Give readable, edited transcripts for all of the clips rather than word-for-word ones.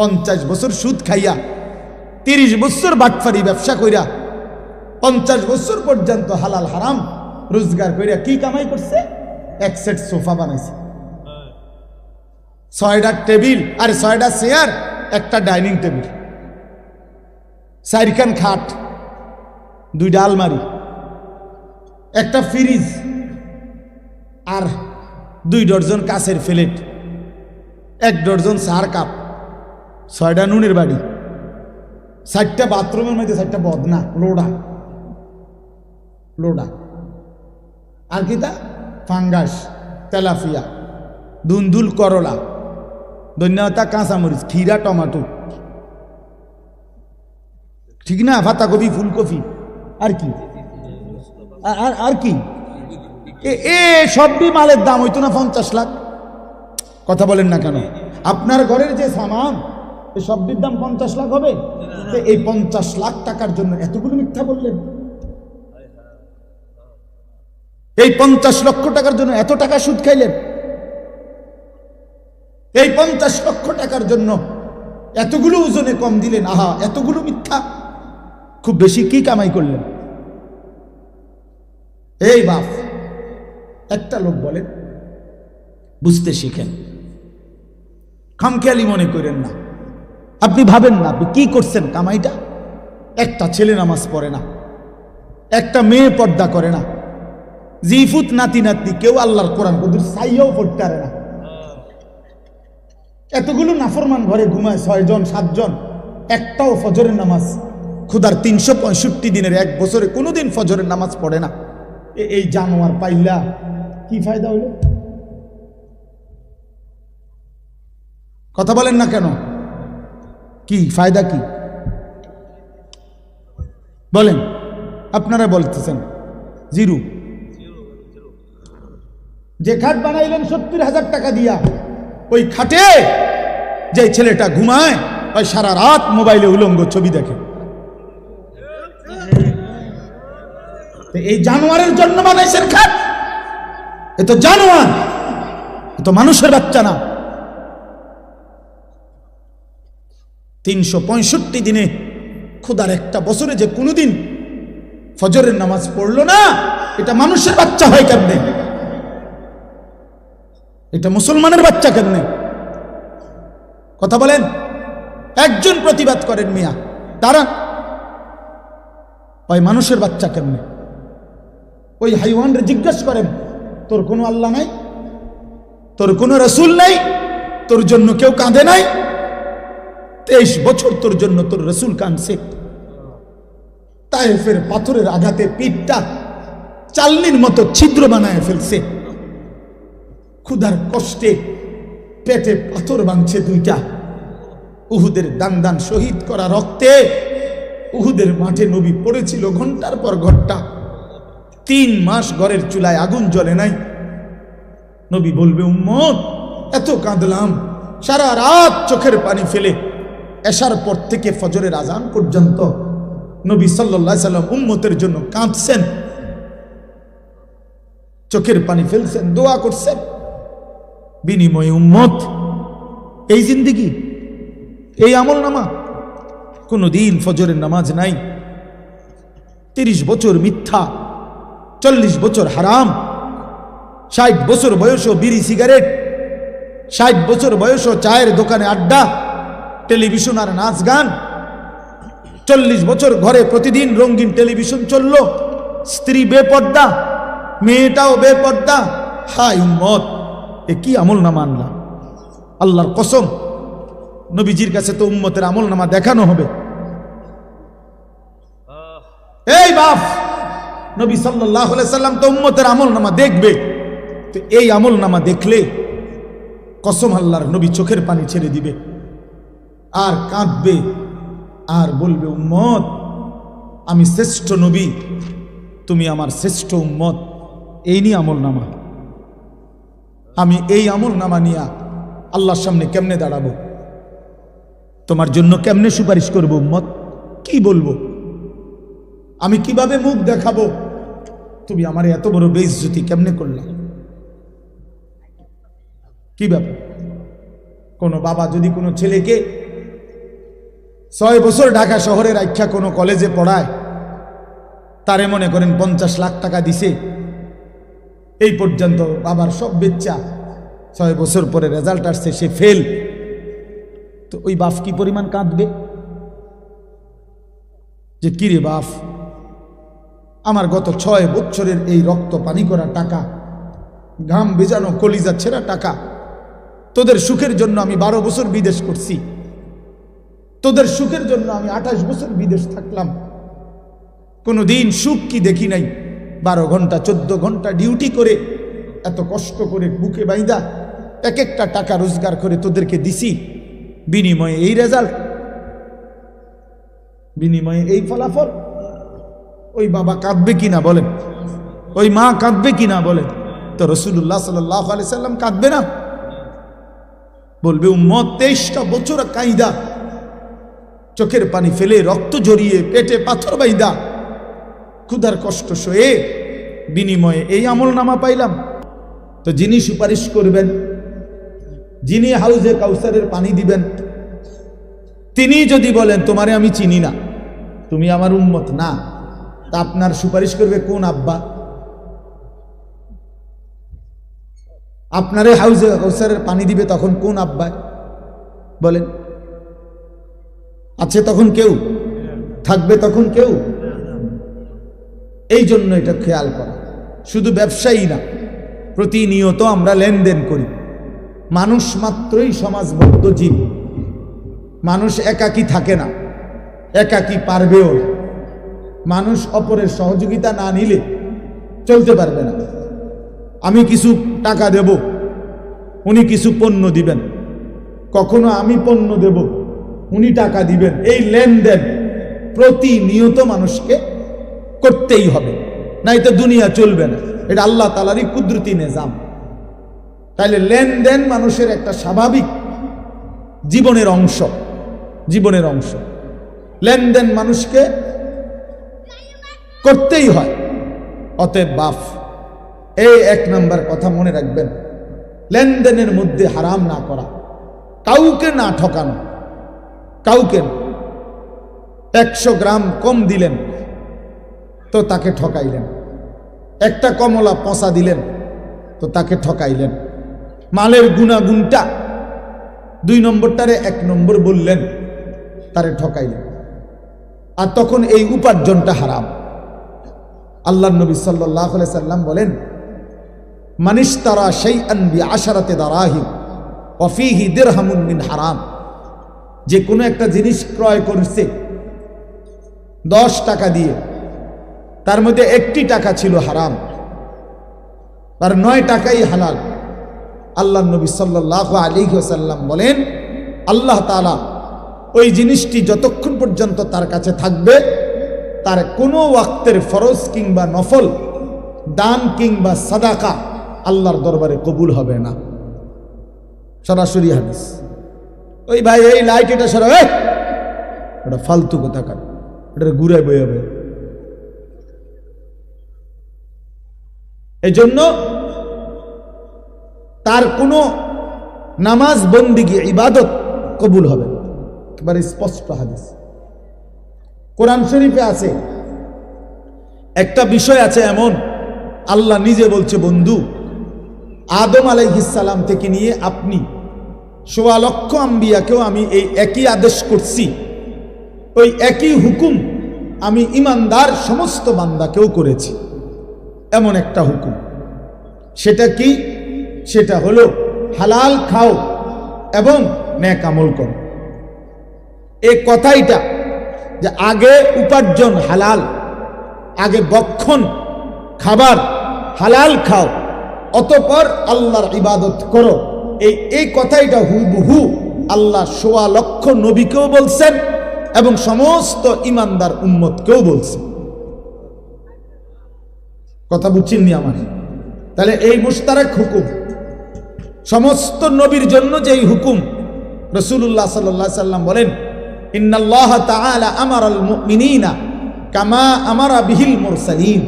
50 বছর সুদ খাইয়া 30 বছর বাটফারি ব্যবসা কইরা 50 বছর পর্যন্ত হালাল হারাম রোজগার কইরা কি কামাই করছে? এক সেট সোফা বানাইছে, 6টা টেবিল আর 6টা চেয়ার, একটা ডাইনিং টেবিল, 4খান খাট, 2টা আলমারি, একটা ফ্রিজ আর 2 ডজন কাচের প্লেট, 1 ডজন চার কাপ, 6টা নুনের বাড়ি, 4টা বাথরুমের মধ্যে 4টা বদনা লোডা লোডা, আর কি তা ফাঙ্গাস, তেলাফিয়া, দুন্দুল, করলা, ধন্যবাদ, কাঁচামরিচ, খিরা, টমাটো, ঠিক না, পাতাকপি, ফুলকপি, আর কি আর কি এ সবই মালের দাম হইতো না 50 লাখ? কথা বলেন না কেন? আপনার ঘরের যে সামান এই সবটির দাম 50 লাখ হবে? এই 50 লাখ টাকার জন্য এতগুলো মিথ্যা বললেন? এই 50 লক্ষ টাকার জন্য এত টাকা সুদ খাইলেন? এই 50 লক্ষ টাকার জন্য এতগুলো ওজনে কম দিলেন? আহা, এতগুলো মিথ্যা! খুব বেশি কি কামাই করলেন? এই বাপ, একটা লোক বলেন, বুঝতে শিখেন, খামখেয়ালি মনে করেন না। আপনি ভাবেন না আপনি কি করছেন কামাইটা? একটা ছেলে নামাজ পড়ে না, একটা মেয়ে পর্দা করে না, জিফুত নাতি নাতনি কেউ আল্লাহর কোরআন কদুর চাইয়াও পড়তে পারে না, এতগুলো নাফরমান ঘরে ঘুমায় 6 জন 7 জন, একটাও ফজরের নামাজ খুদার 365 দিনের 1 বছরে কোনোদিন ফজরের নামাজ পড়ে না। এই জানোয়ার পাইলা কি ফায়দা হইল? কথা বলেন না কেন? কি ফায়দা? কি বলেন? আপনারা বলতেছেন জিরো। যে খাট বানাইলেন 70,000 টাকা দিয়া, ওই খাটে যে ছেলেটা ঘুমায় ওই সারা রাত মোবাইলে উলঙ্গ ছবি দেখে। এই জানোয়ারের জন্য বানাইছেন খাট? এ তো জানোয়ার, এ তো মানুষের বাচ্চা না। 365 দিনে খোদার একটা বছরে যে কোনোদিন ফজরের নামাজ পড়লো না, এটা মানুষের বাচ্চা হয় কেমনে? এটা মুসলমানের বাচ্চা কেমনে? কথা বলেন। একজন প্রতিবাদ করেন মিয়া, তারা ওই মানুষের বাচ্চা কেমনে? ওই হাইওয়ানরে জিজ্ঞাসা করেন, তোর কোনো আল্লাহ নাই, তোর কোনো রসুল নাই, তোর জন্য কেউ কাঁদে নাই? 23 বছর তোর জন্য তোর রসুল কাঁদছে। তায়েফের পাথরের আঘাতে পিঠটা চালনির মতো ছিদ্র বানায় ফেলছে, ক্ষুধার কষ্টে পেটে পাথর ভাঙছে 2টা। উহুদের দান দান শহীদ করা রক্তে উহুদের মাঠে নবী পড়েছিল ঘন্টার পর ঘন্টা। 3 মাস ঘরের চুলায় আগুন জ্বলে নাই। নবী বলবে, উম্মত এত কাঁদলাম, সারা রাত চোখের পানি ফেলে এশার পর থেকে ফজরের আজান পর্যন্ত নবী সাল্লাল্লাহু আলাইহি সাল্লাম উম্মতের জন্য কাঁদছেন, চোখের পানি ফেলছেন, দোয়া করছেন। বিনিময়ে উম্মত এই জিন্দেগি, এই আমল নামা, কোনদিন ফজরের নামাজ নাই, 30 বছর মিথ্যা, 40 বছর হারাম, 60 বছর বয়সও বিড়ি সিগারেট, 60 বছর বয়সও চায়ের দোকানে আড্ডা, টেলিভিশন আর নাচ গান, 40 বছর ঘরে প্রতিদিন রঙিন টেলিভিশন চলল, স্ত্রী বেপর্দা, মেয়েটাও বেপর্দা। হায় উম্মত, এ কি আমল নামা আনলা? আল্লাহর কসম, নবীজির কাছে তো উম্মতের আমল নামা দেখানো হবে। এই বাপ, নবী সাল্লাল্লাহু আলাইহি সাল্লাম তো উম্মতের আমল নামা দেখবে। তো এই আমল নামা দেখলে কসম আল্লাহর, নবী চোখের পানি ছেড়ে দিবে আর কাঁদবে আর বলবে, উম্মত আমি শ্রেষ্ঠ নবী, তুমি আমার শ্রেষ্ঠ উম্মত। এই নিয়ে আমল নামা, আমি এই আমল নামা নিয়ে আল্লাহর সামনে কেমনে দাঁড়াবো? তোমার জন্য কেমনে সুপারিশ করবো? উম্মত কি বলবো? আমি কিভাবে মুখ দেখাবো? তুমি আমার এত বড় বেইজ্জতি কেমনে করলা? কি ব্যাপার? কোনো বাবা যদি কোনো ছেলেকে 6 বছর ঢাকা শহরের আইখ্যা কোনো কলেজে পড়ায়, তারে মনে করেন 50 লাখ টাকা দিছে, এই পর্যন্ত বাবার সব বেচ্চা, 6 বছর পরে রেজাল্ট আসছে সে ফেল। তো ওই বাপ কি পরিমাণ কাঁদবে যে কিরে বাপ, আমার গত 6 বছরের এই রক্ত পানি করা টাকা, ঘাম ভেজানো কলিজা ছেঁড়া টাকা, তোদের সুখের জন্য আমি 12 বছর বিদেশ করছি, তোদের সুখের জন্য আমি 28 বছর বিদেশ থাকলাম, কোনোদিন সুখ কি দেখি নাই। 12 ঘন্টা 14 ঘন্টা ডিউটি করে, এত কষ্ট করে বুকে বাইদা এক একটা টাকা রোজগার করে তোদেরকে দিছি, বিনিময়ে এই রেজাল্ট, বিনিময়ে এই ফলাফল। ওই বাবা কাঁদবে কিনা বলেন, ওই মা কাঁদবে কিনা বলেন? তো রাসূলুল্লাহ সাল্লাল্লাহু আলাইহি সাল্লাম কাঁদবে না? বলবে উম্মত 23টা বছর কাইদা, চোখের পানি ফেলে, রক্ত ঝরিয়ে, পেটে পাথর বাইদা, ক্ষুধার কষ্ট সয়ে বিনিময়ে এই আমল নামা পাইলাম। তো যিনি সুপারিশ করবেন, যিনি হাউজে কাউসারের পানি দিবেন, তিনি যদি বলেন তোমারে আমি চিনি না, তুমি আমার উম্মত না, তা আপনার সুপারিশ করবে কোন আব্বা? আপনারে হাউজে কাউসারের পানি দিবে তখন কোন আব্বা বলেন? আছে তখন কেউ? থাকবে তখন কেউ? এই জন্য এটা খেয়াল করা। শুধু ব্যবসায়ী না, প্রতিনিয়ত আমরা লেনদেন করি। মানুষ মাত্রই সমাজবদ্ধ জীব, মানুষ একাকী থাকে না, একাকী পারবেও না। মানুষ অপরের সহযোগিতা না নিলে চলতে পারবে না। আমি কিছু টাকা দেব, উনি কিছু পণ্য দিবেন, কখনো আমি পণ্য দেব, উনি টাকা দিবেন। এই লেনদেন প্রতিনিয়ত মানুষকে করতেই হবে, নাই তো দুনিয়া চলবে না। এটা আল্লাহ তাআলারই কুদরতি নিজাম। তাইলে লেনদেন মানুষের একটা স্বাভাবিক জীবনের অংশ, জীবনের অংশ। লেনদেন মানুষকে করতেই হয়। অতএব বাপ, এই 1 নম্বর কথা মনে রাখবেন, লেনদেনের মধ্যে হারাম না করা, কাউকে না ঠকানো, কাউকে। 100 গ্রাম কম দিলেন তো তাকে ঠকাইলেন, একটা কমলা পচা দিলেন তো তাকে ঠকাইলেন। মালের গুণাগুণটা 2 নম্বরটারে 1 নম্বর বললেন, তারে ঠকাইলেন। আর তখন এই উপার্জনটা হারাম। আল্লাহ নবী সাল্লাল্লাহু আলাইহি সাল্লাম বলেন, মানিশতারা শাইআন বিআশারাতি দারাহিম ওয়া ফীহি দিরহামুন মিন হারাম। যে কোনো একটা জিনিস ক্রয় করছে 10 টাকা দিয়ে, তার মধ্যে 1টি টাকা ছিল হারাম, আর 9 টাকাই হালাল। আল্লাহ নবী সাল্লাল্লাহু আলাইহি ওয়াসাল্লাম বলেন, আল্লাহ তাআলা ওই জিনিসটি যতক্ষণ পর্যন্ত তার কাছে থাকবে, তার কোনো ওয়াক্তের ফরজ কিংবা নফল, দান কিংবা সাদাকা আল্লাহর দরবারে কবুল হবে না। সরাসরি হাদিস। ওই ভাই এই লাইট এটা সরাবে, এটা ফালতু কথা কার, এটা ঘুরে বয়ে হবে। এই জন্য তার কোনো নামাজ, বন্দিগি, ইবাদত কবুল হবে না। একেবারে স্পষ্ট হাদিস। কোরআন শরীফে আছে, একটা বিষয় আছে এমন, আল্লাহ নিজে বলছে, বন্ধু আদম আলাইহিস সালাম থেকে নিয়ে আপনি ১.৫ লক্ষ আম্বিয়াকেও আমি এই একই আদেশ করছি, ওই একই হুকুম আমি ইমানদার সমস্ত বান্দাকেও করেছি। এমন একটা হুকুম, সেটা কি? সেটা হলো হালাল খাও এবং নেক আমল করো। এই কথাইটা যে আগে উপার্জন হালাল, আগে বক্ষণ খাবার হালাল খাও, অতঃপর আল্লাহর ইবাদত করো, এই কথাইটা হুবহু আল্লাহ ১.৫ লক্ষ নবীকেও বলছেন এবং সমস্ত ইমানদার উম্মতকেও বলছেন। কথা বুঝছেন নি আমার? তাহলে এই মুশতারাক হুকুম সমস্ত নবীর জন্য যেই হুকুম, রাসূলুল্লাহ সাল্লাল্লাহু আলাইহি সাল্লাম বলেন, ইন্নাল্লাহ তাআলা আমারাল মুমিনিনা কামা আমারা বিহিল মুরসালিন।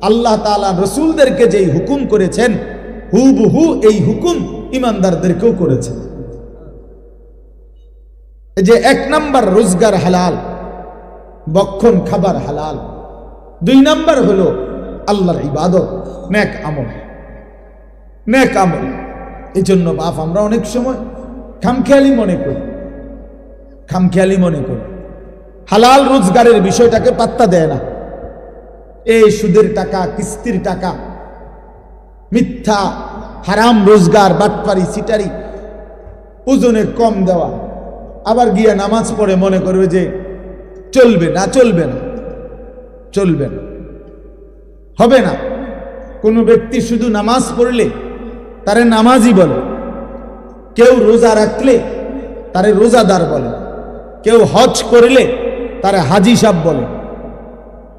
আল্লাহ তাআলা রাসূলদেরকে যেই হুকুম করেছেন, হুবহু এই হুকুম ইমানদারদেরকেও করেছেন। যে 1 নাম্বার রোজগার হালাল, বক্ষণ খাবার হালাল। 2 নাম্বার হলো আল্লাহর ইবাদত, নেক আমল, নেক আমল। এই জন্য বাপ আমরা অনেক সময় খামখেয়ালি মনে করি, হালাল রোজগারের বিষয়টাকে পাত্তা দেয় না। এই সুদের টাকা, কিস্তির টাকা, মিথ্যা হারাম রোজগার, বাটপারি, সিটারি, ওজনে কম দেওয়া, আবার গিয়ে নামাজ পড়ে মনে করবে যে চলবে না, হবে না। কোনো ব্যক্তি শুধু নামাজ পড়লে তারে নামাজি বলে, কেউ রোজা রাখলে তারে রোজাদার বলে, কেউ হজ করলে তারে হাজি সাহেব বলে,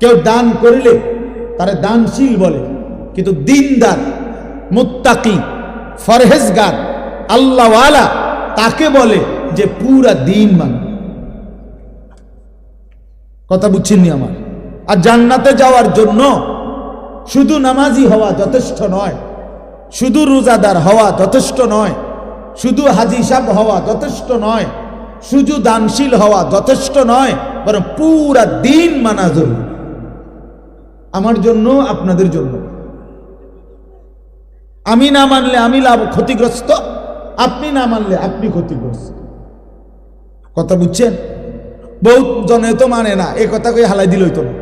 কেউ দান করলে তারে দানশীল বলে। কিন্তু দিনদার, মুত্তাকি, ফরহেজগার, আল্লাহওয়ালা তাকে বলে যে পুরা দিন মানে। কথা বুঝছেননি আমার? আর জান্নাতে যাওয়ার জন্য শুধু নামাজি হওয়া যথেষ্ট নয়, শুধু রোজাদার হওয়া যথেষ্ট নয়, শুধু হাজি সাহেব হওয়া যথেষ্ট নয়, শুধু দানশীল হওয়া যথেষ্ট নয়, বরং পুরা দিন মানা জরুরি। আমার জন্য, আপনাদের জন্য। আমি না মানলে আমি ক্ষতিগ্রস্ত, আপনি না মানলে আপনি ক্ষতিগ্রস্ত। কথা বুঝছেন? বহুত জনে তো মানে না, এ কথা কই হালাই দিল হইতো না।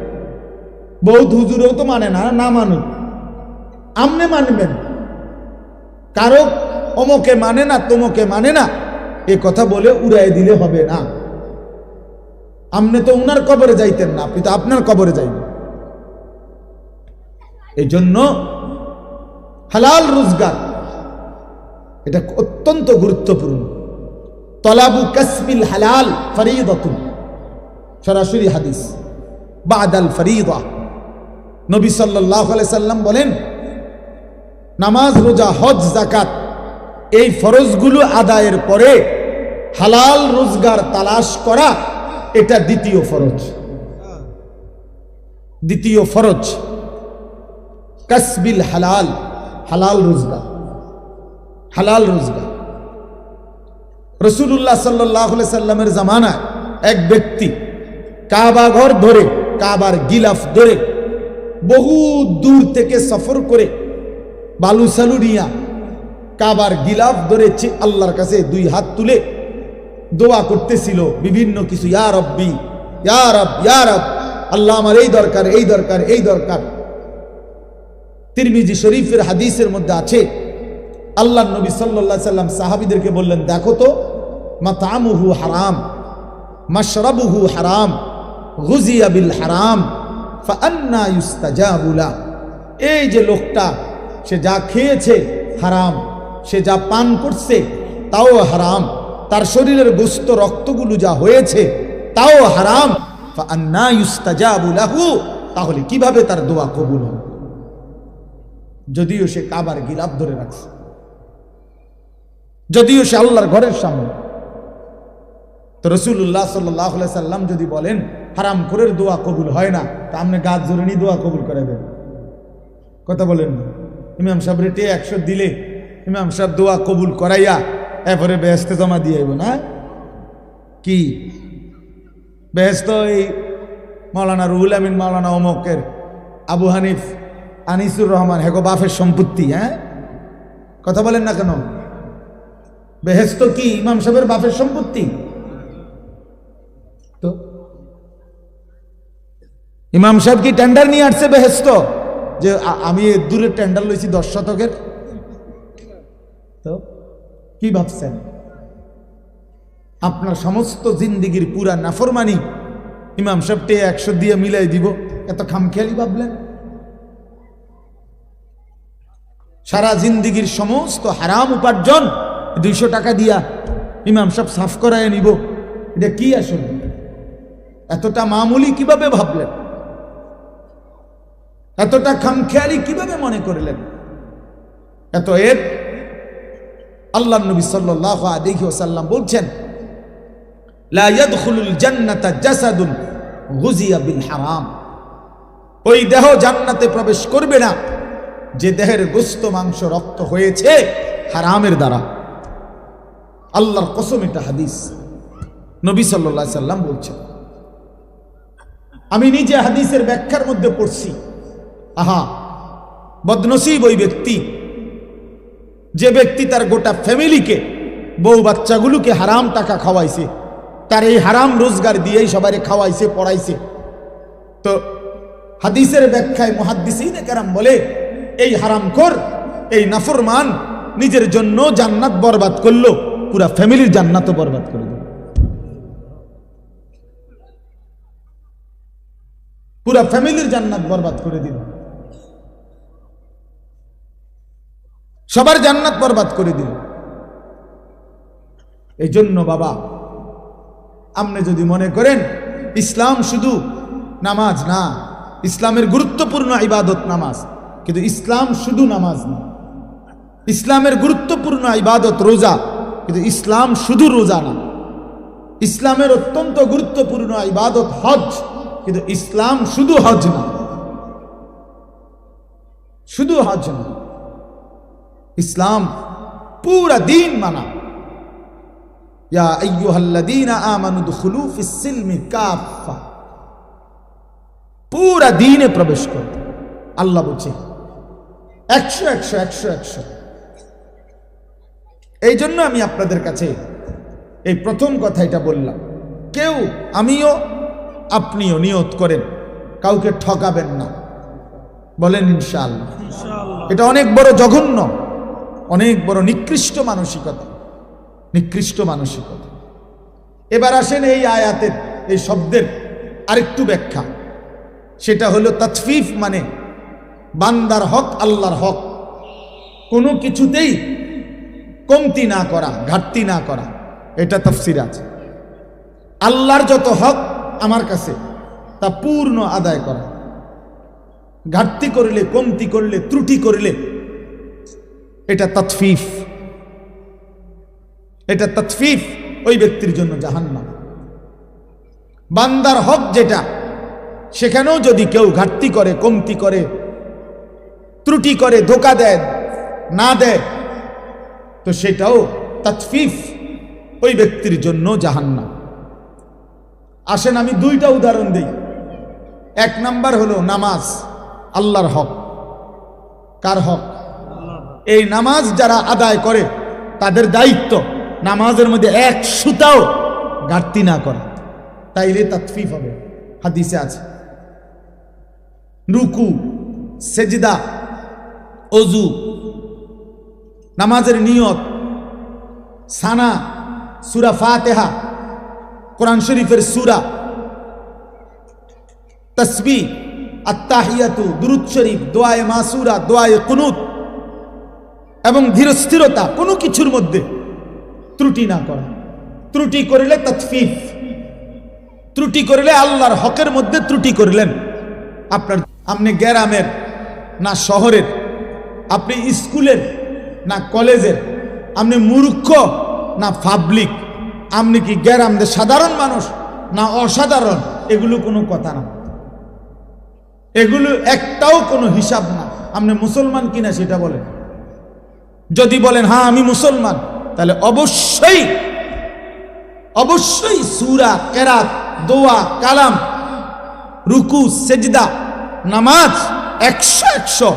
বহুত হুজুরেও তো মানে না, না মানুক। আমনে মানবেন, কারো অমকে মানে না, তোমকে মানে না, এ কথা বলে উড়াই দিলে হবে না। আমনে তো উনার কবরে যাইতেন না, আপনি তো আপনার কবরে যাইবেন। এই জন্য হালাল রোজগার এটা অত্যন্ত গুরুত্বপূর্ণ। তলাবু কাসবিল হালাল ফরিদাতুন, সরাসরি হাদিস, বাদাল ফরিদা। নবী সাল্লাল্লাহু আলাইহি সাল্লাম বলেন, নামাজ, রোজা, হজ, যাকাত এই ফরজগুলো আদায়ের পরে হালাল রোজগার তালাশ করা এটা দ্বিতীয় ফরজ। দ্বিতীয় ফরজ কাসবিল হালাল, হালাল রোজগার, হালাল রোজগার। রাসূলুল্লাহ সাল্লাল্লাহু আলাইহি সাল্লামের জামানায় এক ব্যক্তি কাবা ঘর ধরে, কাবার গিলাফ ধরে বহু দূর থেকে সফর করে বালু সালু নিয়া কাবার গিলাফ ধরেছে, আল্লাহর কাছে 2 হাত তুলে দোয়া করতেছিল বিভিন্ন কিছু, ইয়া রব্বি, ইয়া রব, ইয়া রব, আল্লাহ আমার এই দরকার, এই দরকার, এই দরকার। তিরমিজি শরীফের হাদিসের মধ্যে আছে, আল্লাহ নবী সাল্লাল্লাহু আলাইহি সাল্লাম সাহাবীদেরকে বললেন, দেখো তো, মাতামুহু হারাম, মাশরাবুহু হারাম, গুজিয়া বিল হারাম, ফাআন্না ইউস্তাজাবু লা। এই যে লোকটা, সে যা খেয়েছে হারাম, সে যা পান করছে তাও হারাম, তার শরীরের গোস্ত রক্তগুলো যা হয়েছে তাও হারাম। ফাআন্না ইউস্তাজাবু লাহু, তাহলে কিভাবে তার দোয়া কবুল হবে? যদিও সে কাবার গিলাফ ধরে রাখছে, যদিও সে আল্লাহর ঘরের সামনে। তো রাসূলুল্লাহ সাল্লাল্লাহু আলাইহি সাল্লাম যদি বলেন হারাম করে দোয়া কবুল হয় না, তা আপনি গাছ ধরে নি দোয়া কবুল করাবেন? কথা বলেন না? ইমাম সাহেব রেটে 100 দিলে ইমাম সাহেব দোয়া কবুল করাইয়া এরপরে বেহেশতে জমা দিয়ে আইব না? কি বেহেশত এই মাওলানা রুহুল আমিন, মাওলানা অমকের, আবু হানিফ, আনিসুর রহমান, হেগো বাফের সম্পত্তি? হ্যাঁ, কথা বলেন না কেন? বেহেশত কি ইমাম সাহেবের বাপের সম্পত্তি? তো ইমাম সাহেব কি টেন্ডার নিয়ে আসছে বেহেশত, যে আমি দূরের টেন্ডার লইছি 10 শতকের? তো কি ভাবছেন? আপনার সমস্ত জিন্দিগির পুরা নাফরমানি ইমাম সাহেবকে 100 দিয়ে মিলাই দিব, এত খামখেয়ালি ভাবলেন? সারা জিন্দিগির সমস্ত হারাম উপার্জন 200 টাকা দিয়া ইমাম সাহেব সাফ করায় নিব, এটা কি আসলে? এতটা মামুলি কিভাবে ভাবলেন? এতটা খামখেয়ালি কিভাবে মনে করলেন? এত এর আল্লাহ নবী সাল্লাল্লাহু আলাইহি ওয়াসাল্লাম বলছেন, লা ইয়াদখুলুল জান্নাতা জাসাদুন গুজিয়া বিল হারাম। ওই দেহ জান্নাতে প্রবেশ করবে না যে দেহের গোশত, মাংস, রক্ত হয়েছে হারামের দ্বারা। আল্লাহর কসম, এটা হাদিস। নবী সাল্লাল্লাহু আলাইহি সাল্লাম বলছেন। আমি নিজে হাদিসের ব্যাখ্যার মধ্যে পড়ছি, আহা বদনসিব ওই ব্যক্তি যে ব্যক্তি তার গোটা ফ্যামিলিকে, বউ বাচ্চাগুলোকে হারাম টাকা খাওয়াইছে, তার এই হারাম রোজগার দিয়েই সবাই খাওয়াইছে, পড়াইছে। তো হাদিসের ব্যাখ্যায় মুহাদ্দিসিনে কেরাম বলে, এই হারামখোর, এই নাফরমান নিজের জন্য জান্নাত বরবাদ করলো, পুরা ফ্যামিলির জান্নাতও বরবাদ করে দিল, পুরা ফ্যামিলির জান্নাত বরবাদ করে দিল, সবার জান্নাত বরবাদ করে দিল। এই জন্য বাবা, আপনি যদি মনে করেন ইসলাম শুধু নামাজ না, ইসলামের গুরুত্বপূর্ণ ইবাদত নামাজ, কিন্তু ইসলাম শুধু নামাজ না, ইসলামের গুরুত্বপূর্ণ ইবাদত রোজা, কিন্তু ইসলাম শুধু রোজা না, ইসলামের অত্যন্ত গুরুত্বপূর্ণ ইবাদত হজ, কিন্তু ইসলাম শুধু হজ না, শুধু হজ না, ইসলাম পুরা দিন মানা। ইয়া আইয়ুহাল্লাযীনা আমানু দুখুলু ফিস-সিলমি কাফা, পুরা দিনে প্রবেশ কর। আল্লাহ বলছে 100। এই জন্য আমি আপনাদের কাছে এই প্রথম কথা এটা বললাম, কেউ, আমিও আপনিও নিয়ত করেন কাউকে ঠকাবেন না, বলেন ইনশাআল্লাহ। এটা অনেক বড় জঘন্য, অনেক বড় নিকৃষ্ট মানসিকতা, নিকৃষ্ট মানসিকতা। এবার আসেন এই আয়াতের, এই শব্দের আরেকটু ব্যাখ্যা, সেটা হলো তাতফিফ, মানে বান্দার হক আল্লাহর হক কোনো কিছুতেই কমতি না করা, ঘাটতি না করা, এটা তাফসীর আছে। আল্লাহর যত হক আমার কাছে তা পূর্ণ আদায় করা, ঘাটতি করলে, কমতি করলে, ত্রুটি করলে এটা তাতফিফ, এটা তাতফিফ, ওই ব্যক্তির জন্য জাহান্নাম। বান্দার হক যেটা, সেখানেও যদি কেউ ঘাটতি করে, কমতি করে, ত্রুটি করে, ধোঁকা দেয়, না দেয়, তো সেটাও তাতফিফ, ওই ব্যক্তির জন্য জাহান্নাম। আসেন আমি দুইটা উদাহরণ দিই। এক নাম্বার হলো নামাজ, আল্লাহর হক। কার হক? এই নামাজ যারা আদায় করে তাদের দায়িত্ব নামাজের মধ্যে এক সুতাও ঘাটতি না করা, তাইলে তাতফিফ হবে। হাদিসে আছে রুকু, সেজদা, অজু, নামাজের নিয়ত, সানা, সূরা ফাতিহা, কোরআন শরীফের সূরা, তাসবিহ, আত্তাহিয়াতু, দুরূদ শরীফ, দোয়ায়ে মাসুরা, দোয়ায়ে কুনুত এবং ধীরস্থিরতা, কোনো কিছুর মধ্যে ত্রুটি না করা। ত্রুটি করলে তাতফিফ, ত্রুটি করলে আল্লাহর হকের মধ্যে ত্রুটি করলেন। আপনি গ্রামের না শহরের, আপনি স্কুলের না কলেজের, আপনি মূর্খ না পাবলিক, আপনি কি গ্রামের সাধারণ মানুষ না অসাধারণ, এগুলো কোনো কথা না, এগুলো একটাও কোনো হিসাব না। আপনি মুসলমান কিনা সেটা বলেন। যদি বলেন হ্যাঁ আমি মুসলমান, তাহলে অবশ্যই অবশ্যই সূরা, কেরাত, দোয়া, কালাম, রুকু, সেজদা, নামাজ 100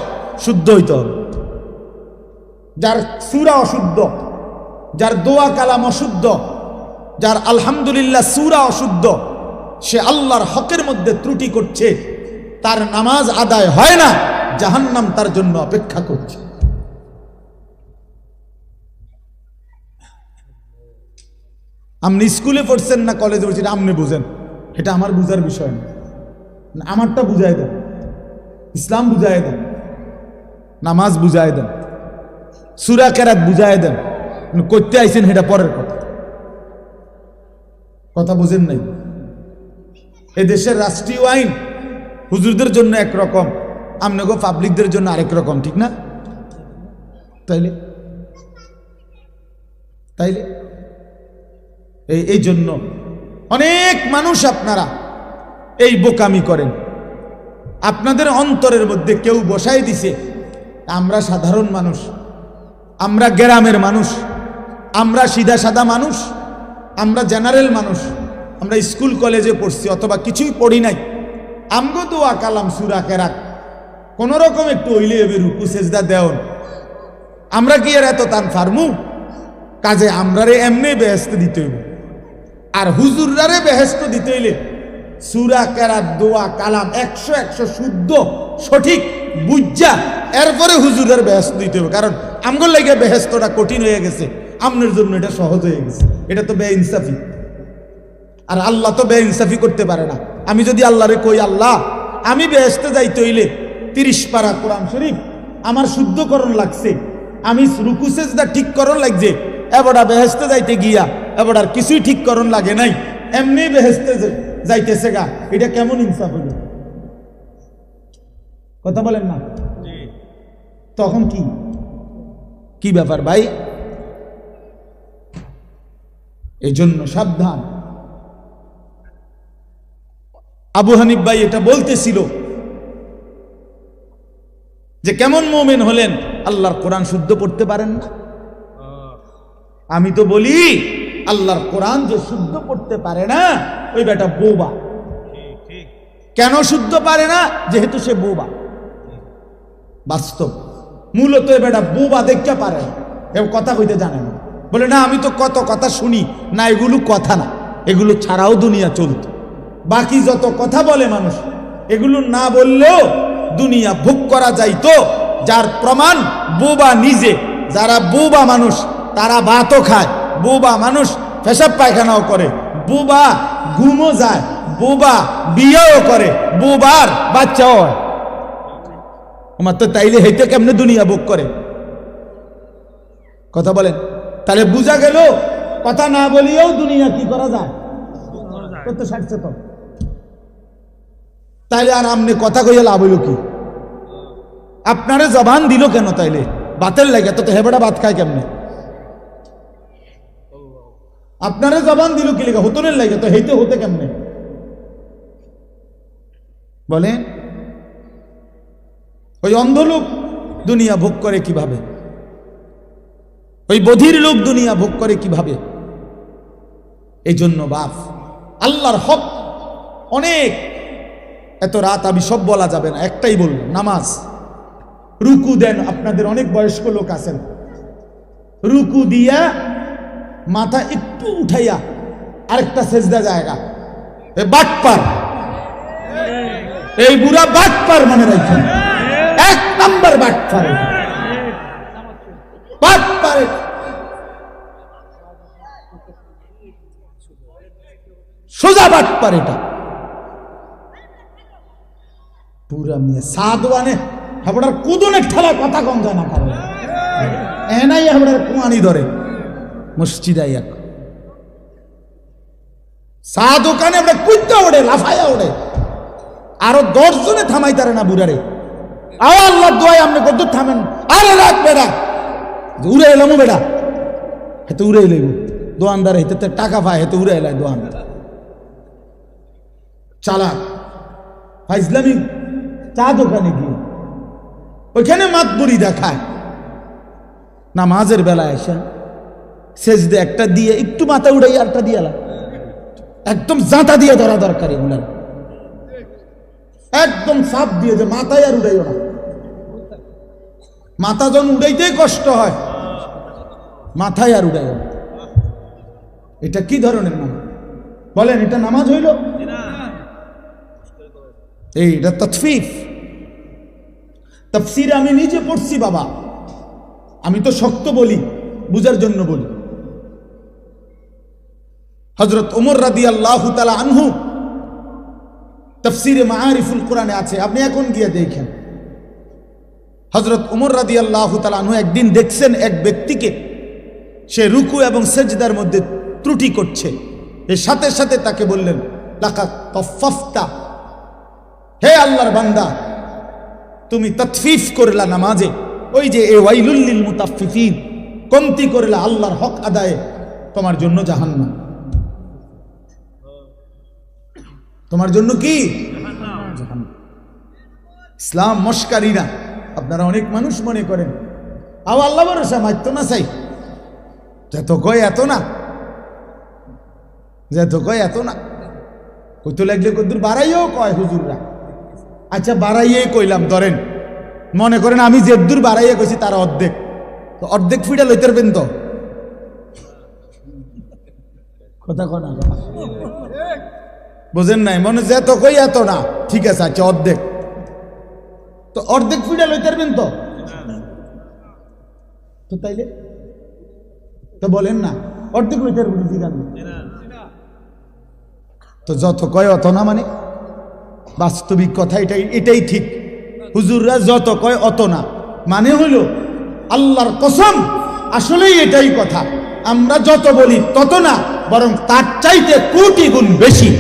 শুদ্ধ হইতে হবে। যার সূরা অশুদ্ধ, যার দোয়া কালাম অশুদ্ধ, যার আলহামদুলিল্লাহ সূরা অশুদ্ধ, সে আল্লাহর হকের মধ্যে ত্রুটি করছে, তার নামাজ আদায় হয় না, জাহান্নাম তার জন্য অপেক্ষা করছে। আপনি স্কুলে পড়ছেন না কলেজে পড়ছেন, আপনি বুঝেন, এটা আমার বুঝার বিষয় না, আমারটা বুঝাই দেন, ইসলাম বুঝাই দেন, নামাজ বুঝাই দেন, সূরা কেরাত বুঝাই দেন, করতে আইছেন সেটা পরের কথা। কথা বুঝেন নাই? এই দেশের রাষ্ট্রীয় আইন হুজুরদের জন্য একরকম, আমনেগো পাবলিকদের জন্য আরেক রকম, ঠিক না? তাইলে তাইলে এই জন্য অনেক মানুষ আপনারা এই বোকামি করেন। আপনাদের অন্তরের মধ্যে কেউ বসাই দিছে আমরা সাধারণ মানুষ, আমরা গ্রামের মানুষ, আমরা সিধা সাদা মানুষ, আমরা জেনারেল মানুষ, আমরা স্কুল কলেজে পড়ছি অথবা কিছুই পড়ি নাই, আমগো দোয়া কালাম সূরা কেরাত কোন রকম একটু হইলে এবে রুকু সেজদা দেওন, আমরা কি এর এত টান ফার্মু? কাজে আমরারে এমনি বেহেস্ত দিতে হইব। আর হুজুররারে বেহেস্ত দিতে হইলে সূরা কেরাত দোয়া কালাম 100 শুদ্ধ সঠিক বুঝা এরপরে হুজুরের বেহেস্ত দিতে হবে। কারণ আমগোর লাগে বেহেস্তটা কঠিন হয়ে গেছে, আমনের জন্য এটা সহজ হয়ে গেছে। এটা তো বেইনসাফি, আর আল্লাহ তো বেইনসাফি করতে পারে না। আমি যদি আল্লাহরে কই, আল্লাহ আমি বেহেস্তে যাইতে হইলে 30 পারা কোরআন শরীফ আমার শুদ্ধকরণ লাগছে, আমি রুকু সেজদা ঠিক করণ লাগছে, এবারটা বেহেস্তে যাইতে গিয়া এবার আর কিছুই ঠিক করণ লাগে নাই, এমনি বেহেস্তে যাইতেছে গা, এটা কেমন ইনসাফ হইল? কথা বলেন না? তখন কি ব্যাপার ভাই? এই জন্য সাবধান। আবু হানিফ ভাই এটা বলতেছিল যে কেমন মুমিন হলেন, আল্লাহর কোরআন শুদ্ধ পড়তে পারেন না। আমি তো বলি আল্লাহর কোরআন যে শুদ্ধ পড়তে পারে না ওই বেটা বোবা। কেন শুদ্ধ পারে না? যেহেতু সে বোবা। বাস্তব মূলত এ বেটা বোবা দেখতে পারে না, এর কথা কইতে জানে না। বলে না আমি তো কত কথা শুনি না, এগুলো কথা না, এগুলো ছাড়াও দুনিয়া চলত। বাকি যত কথা বলে মানুষ, এগুলো না বললেও দুনিয়া ভোগ করা যাইতো। যার প্রমাণ বোবা নিজে। যারা বোবা মানুষ তারা ভাতও খায়, বোবা মানুষ পেশাব পায়খানাও করে, বোবা ঘুমও যায়, বোবা বিয়েও করে, বোবার বাচ্চাও হয়। আমার তো তাইলে হেঁটে কেমনে দুনিয়া ভোগ করে? কথা বলেন। তাহলে বুঝা গেল কথা না বলিয়েও দুনিয়া কি করা যায়, কত সচেতন। তাইলে আর আমনে কথা কইয়া লাভ হইল কি? আপনারে জবান দিল কেন? তাইলে বাতের লাগে তো হেবেটা ভাত খায় কেমনে? আপনারে জবান দিল কি লেগে? হতনের লাগে তো হেইতে হতে কেমনে বলে? ওই অন্ধ লোক দুনিয়া ভোগ করে কিভাবে? ওই বধির লোক দুনিয়া ভোগ করে কিভাবে? এই জন্য বাপ আল্লাহর হক অনেক, এত রাত আমি সব বলা যাবে না, একটাই বলবো, নামাজ। রুকু দেন, আপনাদের অনেক বয়স্ক লোক আছেন, রুকু দিয়া মাথা একটু উঠাইয়া আরেকটা সেজদা জায়গা, বাটপার, এই বুড়া বাটপার মনে রাখছেন, 1 নাম্বার বাটপার, বাটপার। সোজা বাটপার এটা পুরা মেয়ে সাদওয়ানে হাবড়ার কুদনের ঠেলা কথা কম যায় না কারণ এনাই হাবড়ার কুয়ানি ধরে মসজিদ আইয়াক সা দোকানে আমরা কুইতা ওড়ে, লাফাইয়া ওড়ে, আরো 10 জনে থামাই তারে না বুড়ারে। আও আল্লাহর দোয়ায় আপনি কত থামেন? আরে রাখ বেড়া, উড়ে এলাম বেড়া, হেতে উড়ে এলাইব দোয়ানদার, হেতে টাকা পায়, হেতে উড়ে এলাই দোয়ানদার। চালাক ফাইজলামি চা দোকানে গিয়ে ওইখানে মাতবুরি দেখায়। নামাজের বেলা এসে সেজদে একটা দিয়ে একটু মাথা উড়াই আরটা দিয়ে একদম জাঁতা দিয়ে ধরা দরকার, এগুলার একদম সাপ দিয়ে, যে মাথায় আর উড়াইও না। মাথা যখন উড়াইতেই কষ্ট হয়, মাথায় আর উড়াইও না। এটা কি ধরনের নামাজ বলেন? এটা নামাজ হইল? এইটা তাফসীর। তাফসীর আমি নিজে পড়ছি বাবা, আমি তো শক্ত বলি, বুঝার জন্য বলি। হযরত ওমর রাদিয়াল্লাহু তাআলা আনহু তাফসীরে মাআরিফুল কোরআনে আছে, আপনি এখন গিয়ে দেখেন। হযরত ওমর রাদিয়াল্লাহু তাআলা আনহু একদিন দেখছেন এক ব্যক্তিকে, সে রুকু এবং সেজদার মধ্যে ত্রুটি করছে। এর সাথে সাথে তাকে বললেন, লাকাদ তাফাফতা, হে আল্লাহর বান্দা তুমি তাতফিফ করলা নামাজে, ওই যে এ ওয়াইলুল লিল মুতাফফিফিন, কমতি করলা আল্লাহর হক আদায়ে, তোমার জন্য জাহান্নাম। তোমার জন্য কি? জাহান্নাম। ইসলাম মস্কারি না। আপনারা অনেক মানুষ মনে করেন আও আল্লাহ ভরসা মাইতো না চাই, যত কয় এত না, যে তো কয় এত না, কইতে লাগলে কদ্দুর বাড়াইও কয় হুজুররা। আচ্ছা বাড়াইয়ে কইলাম, ধরেন মনে করেন আমি যেদূর বাড়াইয়ে কইছি তার অর্ধেক, তো অর্ধেক ফিটা লইতে পারবেন তো? কথা কনা বোঝেন নাই, মনে যে তো কই এত না, ঠিক আছে আচ্ছা অর্ধেক, তো অর্ধেক ফিটা লইতে পারবেন তো? তো তাইলে তো বলেন না অর্ধেক লইতে পারবেন জিগান, তো যত কয় অত না, মানে বাস্তবিক কথা এটাই ঠিক। হুজুররা যত কয় অত না মানে হইল আল্লাহর কসম, আসলেই এটাই কথা। আমরা যত বলি তত না, বরং তার চাইতে কোটি গুণ বেশি।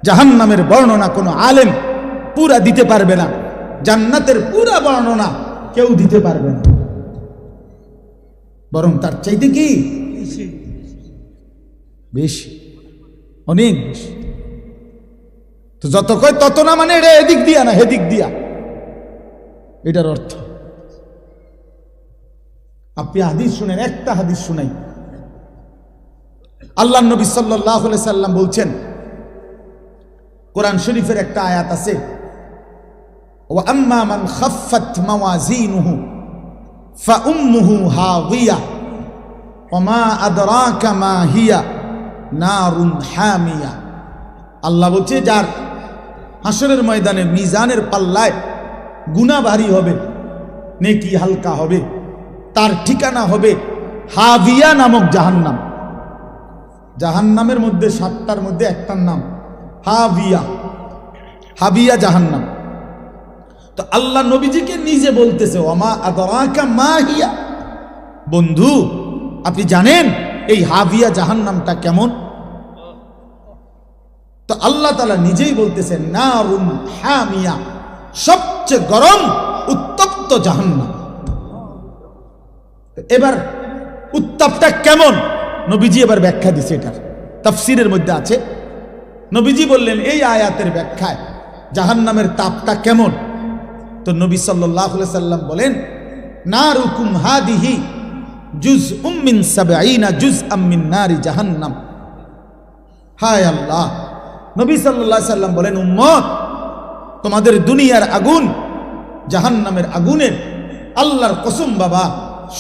জাহান্নামের বর্ণনা কোনো আলেম পুরা দিতে পারবে না, জান্নাতের পুরা বর্ণনা কেউ দিতে পারবে না, বরং তার চাইতে কি বেশি, অনেক বেশি। তো যত কয় তত না মানে এটা এদিক দিয়া না হেদিক দিয়া, এটার অর্থ। আপনি হাদিস শুনেন, একটা হাদিস শুনাই। আল্লাহ নবী সাল্লাল্লাহু আলাইহি সাল্লাম বলছেন, কোরআন শরীফের একটা আয়াত আছে, ওয়া আম্মা মান খাফফাত মাওয়াজিনুহু ফাউম্মুহু হাওিয়া ওয়া মা আদরাকা মা হিয়া নারুন হামিয়া। আল্লাহ বলছে যার হাসরের ময়দানে মিজানের পাল্লায় গুনাহ ভারী হবে, নেকি হালকা হবে, তার ঠিকানা হবে হাবিয়া নামক জাহান্নাম। জাহান্নামের মধ্যে 7টার মধ্যে একটার নাম হাবিয়া, হাবিয়া জাহান্নাম। তো আল্লাহ নবীজিকে নিজে বলতেছে, ওমা আদরাকা মা হিয়া, বন্ধু আপনি জানেন এই হাবিয়া জাহান্নামটা কেমন? তো আল্লাহ তাআলা নিজেই বলতেছেন নারুন হামিয়া, সবচেয়ে গরম উত্তপ্ত জাহান্নাম। এবার উত্তাপটা কেমন নবীজি এবার ব্যাখ্যা দিছে, এটার তাফসীরের মধ্যে আছে। নবীজি বললেন এই আয়াতের ব্যাখ্যায় জাহান্নামের তাপটা কেমন, তো নবী সাল্লাল্লাহু আলাইহি সাল্লাম বলেন নারুকুম হাদিহি জুজউম মিন 70 জুজআম মিন নারি জাহান্নাম। হায় আল্লাহ, নবী সাল্লাল্লাহু আলাইহি সাল্লাম বলেন উম্মত, তোমাদের দুনিয়ার আগুন জাহান্নামের আগুনের আল্লাহর কসম বাবা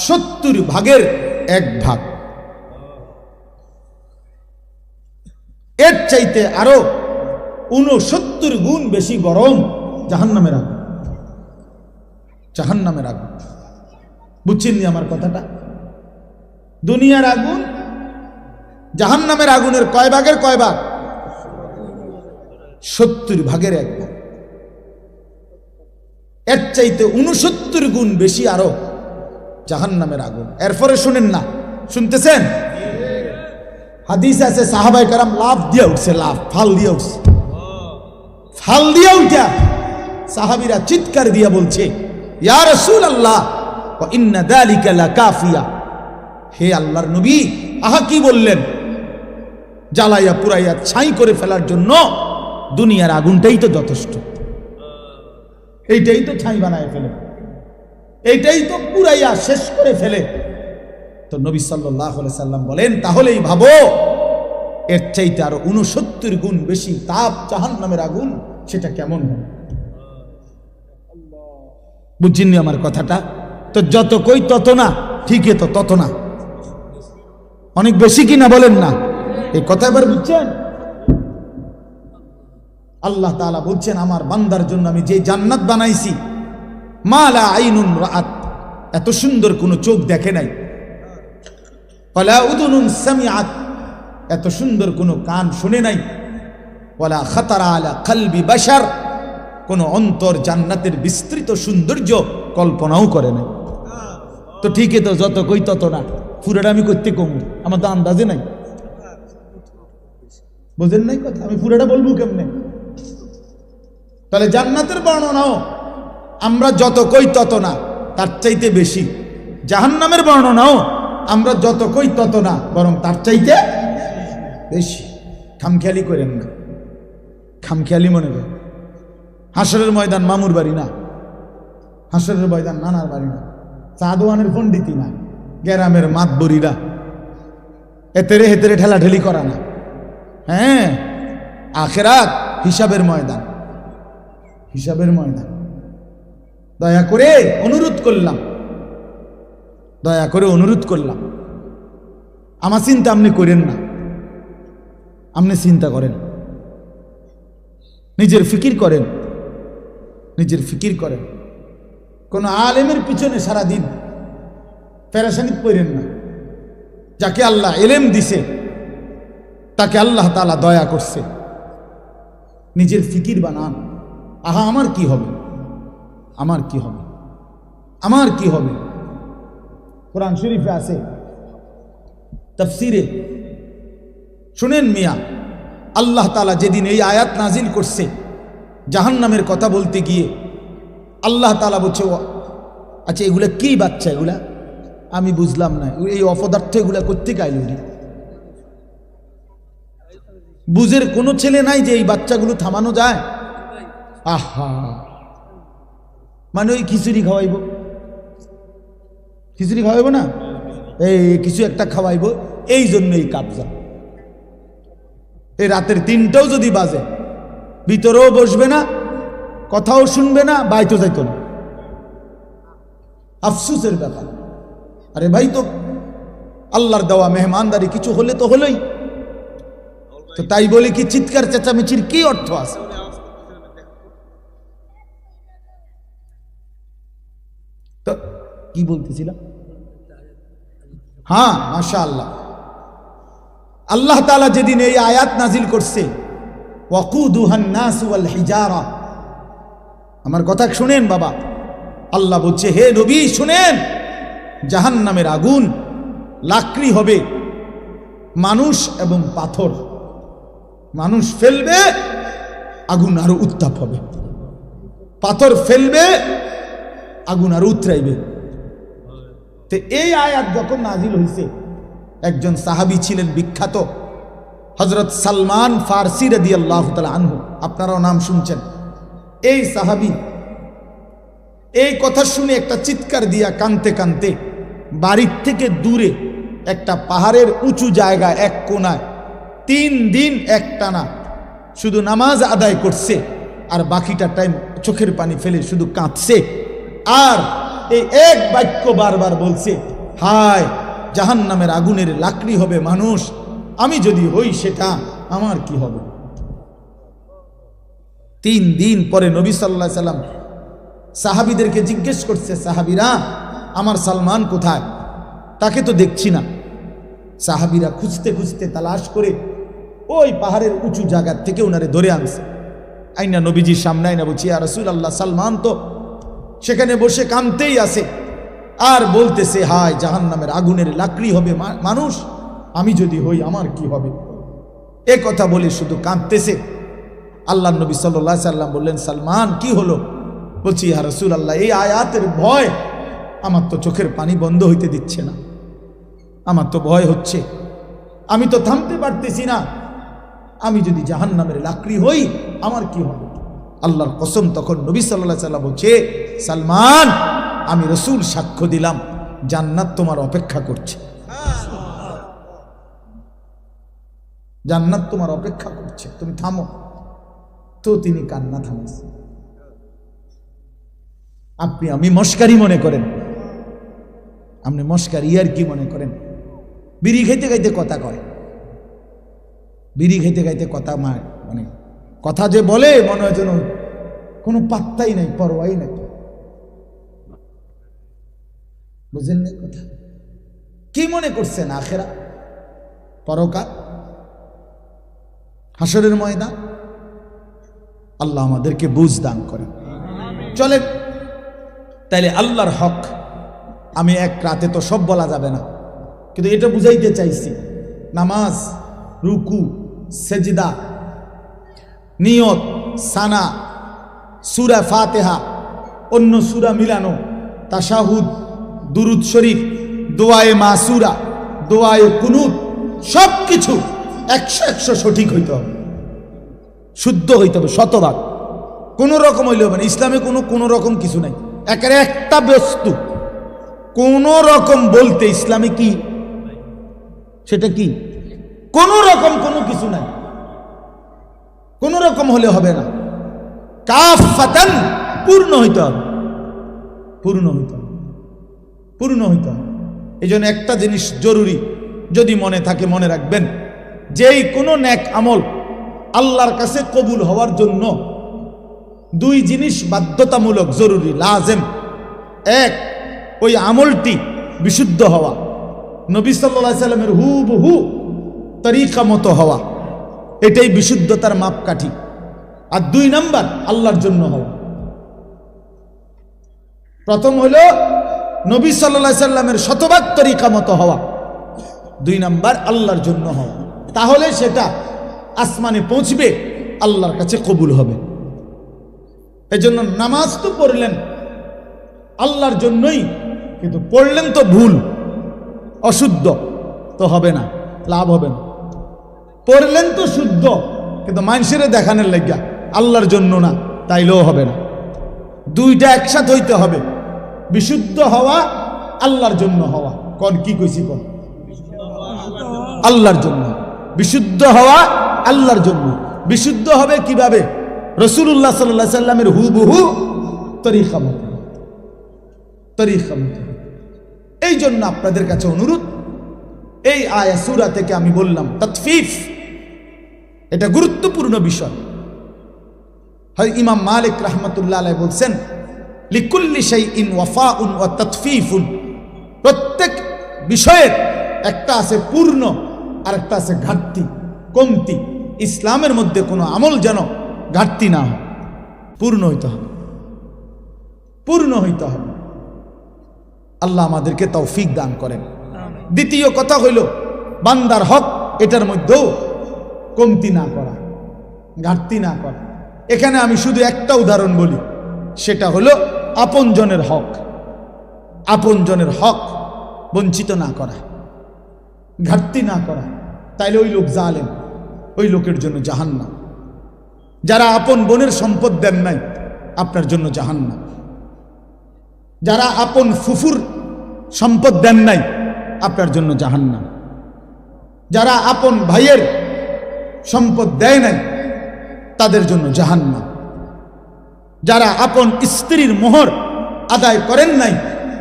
70 ভাগের 1 ভাগ। এর চাইতে আরো 69 গুণ বেশি গরম জাহান্নামের আগুন। জাহান্নামের আগুন বুঝছেন নি আমার কথাটা? দুনিয়ার আগুন জাহান্নামের আগুনের কয় ভাগের কয় ভাগ? 70 ভাগের 1 ভাগ। এর চাইতে 69 গুণ বেশি আরো জাহান্নামের আগুন। এরপরে শুনেন না, শুনতেছেন? হাদিস আছে সাহাবায়ে কেরাম লাফ দিয়ে উঠছে, লাফ ফাল দিয়ে উঠছে, ফাল দিয়ে উঠা সাহাবীরা চিৎকার দিয়া বলছে ইয়া রাসূলুল্লাহ ওয়া ইন্না যালিকা লাকাফিয়া, হে আল্লাহর নবী, আহা কি বললেন, জ্বালাইয়া পুরাইয়া ছাই করে ফেলার জন্য দুনিয়ার আগুনটাই তো যথেষ্ট, এইটাই তো ছাই বানায় ফেলে, এইটাই তো পুরাইয়া শেষ করে ফেলে। তো নবী সাল্লাল্লাহু আলাইহি সাল্লাম বলেন তাহলেই ভাবো এর চাইতে আরো 69 গুণ বেশি তাপ জাহান্নামের আগুন, সেটা কেমন হবে? বুঝছেননি আমার কথাটা? তো যত কই তত না, ঠিকই তো তত না, অনেক বেশি কিনা বলেন না? এই কথা এবার বুঝছেন? আল্লাহ তাআলা বলছেন আমার বান্দার জন্য আমি যে জান্নাত বানাইছি, মা লা আইনুন রাআত, এত সুন্দর কোনো চোখ দেখে নাই, ওয়ালা উযুনুন সামিআত, এত সুন্দর কোনো কান শুনে নাই, ওয়ালা খাতারা আলা কলবি বাশার, কোনো অন্তর জান্নাতের বিস্তৃত সৌন্দর্য কল্পনাও করে নাই। তো ঠিকই তো যত কই তত না, পুরোটা আমি করতে কম, আমার তো আন্দাজে নাই, বুঝেন নাই কথা? আমি পুরোটা বলবো কেমনে? তাহলে জান্নাতের বর্ণনাও আমরা যত কই তত না, তার চাইতে বেশি। জাহান্নামের বর্ণনাও আমরা যত কই তত না, বরং তার চাইতে বেশি। খামখেয়ালি করেন না, খামখেয়ালি মনে করেন। হাসরের ময়দান মামুর বাড়ি না, হাসরের ময়দান নানার বাড়ি না, চাঁদওয়ানের পণ্ডিতি না, গ্রামের মাতবরিরা এতেরে হেতেরে ঠেলাঠেলি করা না। হ্যাঁ, আখেরাত হিসাবের ময়দান, হিসাবের ময়দান। দয়া করে অনুরোধ করলাম, দয়া করে অনুরোধ করলাম, আমার চিন্তা আপনি করেন না, আপনি চিন্তা করেন, নিজের ফিকির করেন, নিজের ফিকির করেন। কোন আলেমের পিছনে সারাদিন পেরেশানি করেন না। যাকে আল্লাহ এলেম দিছে তাকে আল্লাহ তাআলা দয়া করছে, নিজের ফিকির বানান। আহা, আমার কি হবে, আমার কি হবে, আমার কি হবে। কোরআন শরীফে আছে, তাফসিরে শুনেন মিয়া, আল্লাহ তাআলা যেদিন এই আয়াত নাজিল করছে জাহান্নামের কথা বলতে গিয়ে, আল্লাহ তাআলা বলছে, আচ্ছা এগুলা কি বাচ্চা, এগুলা আমি বুঝলাম না, এই অপদার্থ এগুলা করতে গাইল, বুঝের কোনো ছেলে নাই যে এই বাচ্চাগুলো থামানো যায়? আহা, মানে ওই খিচুড়ি খাওয়াইব, খিচুড়ি খাওয়াইব না, এই কিছু একটা খাওয়াইব, এই জন্য এই কাবজা। এই রাতের 3টাও যদি বাজে, ভিতরেও বসবে না, কথাও শুনবে না, বাইতো যাইত না। আফসুসের ব্যাপার। আরে ভাই, তো আল্লাহর দেওয়া মেহমানদারি, কিছু হলে তো হলোই, তো তাই বলে কি চিৎকার চেঁচামেচির কি অর্থ আছে? তো কি বলতেছিলাম? হ্যাঁ, মাশাআল্লাহ, আল্লাহ তাআলা যেদিন এই আয়াত নাজিল করছে, ওয়াকুদুহান নাস ওয়াল হিজারা, আমার কথা শুনেন বাবা, আল্লাহ বলছে, হে নবী শুনেন, জাহান্নামের আগুন লাকড়ি হবে, মানুষ এবং পাথর। মানুষ ফেলবে, আগুন আরো উত্তাপ হবে, পাথর ফেলবে, আগুন আরো উতরাইবে। তো এই আয়াত যখন নাজিল হয়েছে, একজন সাহাবী ছিলেন বিখ্যাত, হযরত সালমান ফারসি রাদিয়াল্লাহু তাআলা আনহু, আপনারাও নাম শুনছেন। এই সাহাবী এই কথা শুনে একটা চিৎকার দিয়া কাঁদতে কাঁদতে বাড়ির থেকে দূরে একটা পাহাড়ের উঁচু জায়গা এক কোনায় 3 দিন একটানা শুধু নামাজ আদায় করছে, আর বাকিটা টাইম চোখের পানি ফেলে শুধু কাঁদছে, আর এই এক বাক্য বারবার বলছে, হায় জাহান্নামের আগুনের লাকড়ি হবে মানুষ, আমি যদি হই সেটা আমার কি হবে। 3 দিন পরে নবী সাল্লাল্লাহু আলাইহি সাল্লাম সাহাবীদেরকে জিজ্ঞেস করছে, সাহাবীরা আমার সালমান কোথায়, তাকে তো দেখছি না। সাহাবীরা খুঁজতে খুঁজতে তালাশ করে ওই পাহাড়ের উঁচু জায়গা থেকে ওনারে ধরে আনছে, আইনা নবীজির সামনে আইনা বলছি, ইয়া রাসূলুল্লাহ, সালমান তো সেখানে বসে কাঁদতেই আছে আর বলতেছে, হায় জাহান্নামের আগুনের লাকড়ি হবে মানুষ, আমি যদি হই আমার কি হবে। এ কথা বলে শুধু কাঁদতেছে। আল্লাহর নবী সাল্লাল্লাহু আলাইহি সাল্লাম বললেন, সালমান কি হলো? বলছি, ইয়া রাসূলুল্লাহ, এই আয়াতের ভয় আমার তো চোখের পানি বন্ধ হইতে দিচ্ছে না, আমার তো ভয় হচ্ছে, আমি তো থামতে পারতেছি না, আমি যদি জাহান্নামের লাকড়ি হই আমার কি হবে। আল্লাহর কসম, তখন নবী সাল্লাল্লাহু আলাইহি সাল্লাম বলছে, সালমান আমি রাসূল সাক্ষ্য দিলাম, জান্নাত তোমার অপেক্ষা করছে, জান্নাত তোমার অপেক্ষা করছে, তুমি থামো। তো তিনি কান্না থামাইছে। আপনি আমি মস্কারি মনে করেন, আপনি মস্কারি আর কি মনে করেন? বিড়ি খাইতে খাইতে কথা কয়, বিড়ি খাইতে খাইতে কথা, মানে কথা যে বলে মনে হয় যেন কোনো পাত্তাই নাই, পরোয়াই নাই, বুঝেন না কথা? কি মনে করছেন আখেরা, পরকাল, হাসরের ময়দান? আল্লাহ আমাদেরকে বুঝ দান করেন। চলে তাইলে আল্লাহর হক আমি এক রাতে তো সব বলা যাবে না, কিন্তু এটা বুঝাইতে চাইছি, নামাজ, রুকু, সেজদা, নিয়ত, সানা, সূরা ফাতিহা, অন্য সূরা মিলানো, তাশাহুদ, দুরুদ শরীফ, দোয়ায়ে মাসুরা, দোয়ায়ে কুনুত, সব কিছু 100 সঠিক হইতে হবে, শুদ্ধ হইতে হবে, শতভাগ। কোনো রকম হইলে হবে না। ইসলামে কোনো রকম কিছু নাই, একেবারে একটা বস্তু কোন রকম বলতে ইসলামে কি সেটা কি? কোনো রকম কোনো কিছু নাই, কোনো রকম হলে হবে না, কাফাতান, পূর্ণ হইতে হবে, পূর্ণ হইতে হবে, পূর্ণ হইতে হবে। এই জন্য একটা জিনিস জরুরি, যদি মনে থাকে মনে রাখবেন, যেই কোনো নেক আমল আল্লাহর কাছে কবুল হওয়ার জন্য দুই জিনিস বাধ্যতামূলক, জরুরি, লাজেম। এক, ওই আমলটি বিশুদ্ধ হওয়া, নবী সাল্লাল্লাহু আলাইহি সাল্লামের হুবহু তরিকা মতো হওয়া, এটাই বিশুদ্ধতার মাপকাঠি। আর দুই নাম্বার, আল্লাহর জন্য হওয়া। প্রথম হলো নবী সাল্লাল্লাহু আলাইহি সাল্লামের শতভাগ তরিকা মতো হওয়া, দুই নাম্বার আল্লাহর জন্য হওয়া। তাহলে সেটা আসমানে পৌঁছবে, আল্লাহর কাছে কবুল হবে। এজন্য নামাজ তো পড়লেন আল্লাহর জন্যই, কিন্তু পড়লেন তো ভুল, অশুদ্ধ, তো হবে না, লাভ হবে না। পড়লেন তো শুদ্ধ, কিন্তু মানুষের দেখানোর লাগিয়া, আল্লাহর জন্য না, তাইলেও হবে না। দুইটা একসাথে হইতে হবে, বিশুদ্ধ হওয়া, আল্লাহর জন্য হওয়া। কোন কি কইছি? কোন আল্লাহর জন্য বিশুদ্ধ হওয়া, আল্লাহর জন্য। বিশুদ্ধ হবে কিভাবে? রাসূলুল্লাহ সাল্লাল্লাহু আলাইহি সাল্লামের হুবহু তরিকা মতো, তরিকা মতো। এই জন্য আপনাদের কাছে অনুরোধ, এই আয়াত সূরা থেকে আমি বললাম তাতফিফ, এটা গুরুত্বপূর্ণ বিষয়। হয় ইমাম মালিক রাহমাতুল্লাহ আলাইহি বলছেন, লিকুল্লি শাইইন ওয়াফাউন ওয়া তাতফিফুন, প্রত্যেক বিষয়ের একটা আছে পূর্ণ আর একটা আছে ঘাটতি, কমতি। ইসলামের মধ্যে কোনো আমল যেন ঘাটতি না হয়, পূর্ণ হইতে হবে, পূর্ণ হইতে হবে। আল্লাহ আমাদেরকে তৌফিক দান করেন। দ্বিতীয় কথা হইল বান্দার হক, এটার মধ্যেও কমতি না করা, ঘাটতি না করা। এখানে আমি শুধু একটা উদাহরণ বলি, সেটা হলো আপনজনের হক, আপনজনের হক বঞ্চিত না করা, ঘাটতি না করা। তাইলে ওই লোক জালেম, ওই লোকের জন্য জাহান্নাম। যারা আপন বোনের সম্পদ দেন নাই, আপনার জন্য জাহান্নাম। যারা আপন ফুফুর সম্পদ দেন নাই, আপনার জন্য জাহান্নাম। যারা আপন ভাইয়ের সম্পদ দেয় নাই, তাদের জন্য জাহান্নাম। যারা আপন স্ত্রীর মোহর আদায় করেন নাই,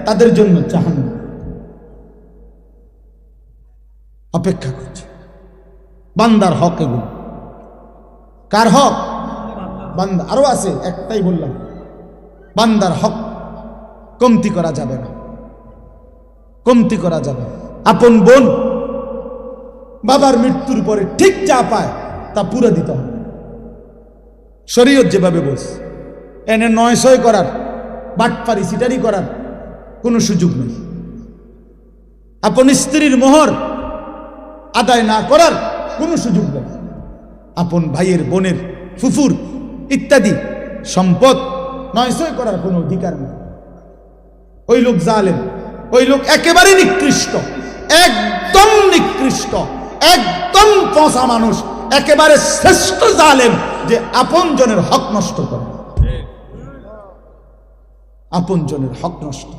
তাদের জন্য জাহান্নাম অপেক্ষা করছে। বান্দার হক এগুলো। কার হক? বান্দা। আরো আছে, একটাই বললাম, বান্দার হক কমতি করা যাবে না, কমতি করা যাবে। আপন বোন বাবার মৃত্যুর পরে ঠিক যা পায় তা পুরো দিতে হবে, শরীয়ত যেভাবে বলছে। এনে ৯০০ করার, বাটপারি সিটারি করার কোনো সুযোগ নেই। আপন স্ত্রীর মোহর আদায় না করার কোনো সুযোগ নেই। আপন ভাইয়ের, বোনের, ফুফুর ইত্যাদি সম্পদ ৯০০ করার কোনো অধিকার নেই। ওই লোক জালেম, ওই লোক একেবারে নিকৃষ্ট, একদম নিকৃষ্ট, একদম পচা মানুষ, একেবারে শ্রেষ্ঠ জালেম, যে আপন জনের হক নষ্ট করে, আপন জনের হক নষ্ট।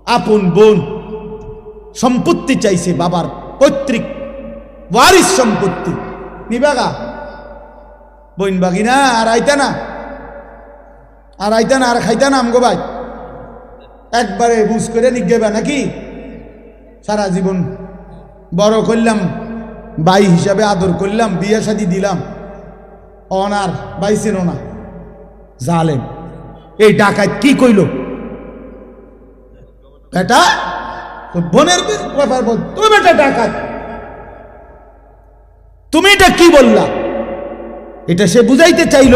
আপন বোন সম্পত্তি চাইছে, বাবার পৈতৃক ওয়ারিস সম্পত্তি নিবাগা, বইন বাগি না, আর আইতা না, আর আইতা না, আর খাইতা না আমগো ভাই, একবারে বুঝ করে নিগেবা নাকি? সারা জীবন বড় করলাম, ভাই হিসাবে আদর করলাম, বিয়ে শাদি দিলাম, অনার বাইছিল না, জালেম। এই ডাকাত কি কইল? বেটা তো বোনের ব্যাপার বল, তুমি বেটা ডাকাত, তুমি এটা কি বললা? এটা সে বুঝাইতে চাইল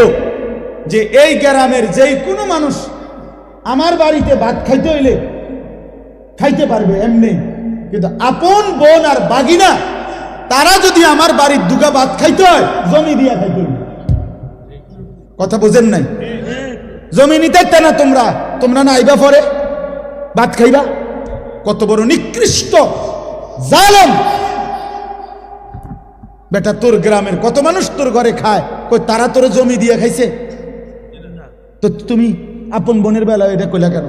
যে এই গ্রামের যেই কোনো মানুষ আমার বাড়িতে ভাত খাইতে হইলে খাইতে পারবে এমনি, কিন্তু আপন বোন আর বাগিনা তারা যদি আমার বাড়ির দুগা ভাত খাইতে হয়, জমি দিয়া খাইতে হইবে। কথা বুঝেন নাই? জমি নিতে না, তোমরা তোমরা না আইবা পরে ভাত খাইবা। কত বড় নিকৃষ্ট জালেম বেটা! তোর গ্রামের কত মানুষ তোর ঘরে খায়, কই তারা তোর জমি দিয়ে খাইছে, তো তুমি আপন বোনের বেলায় এটা কইলা কেন?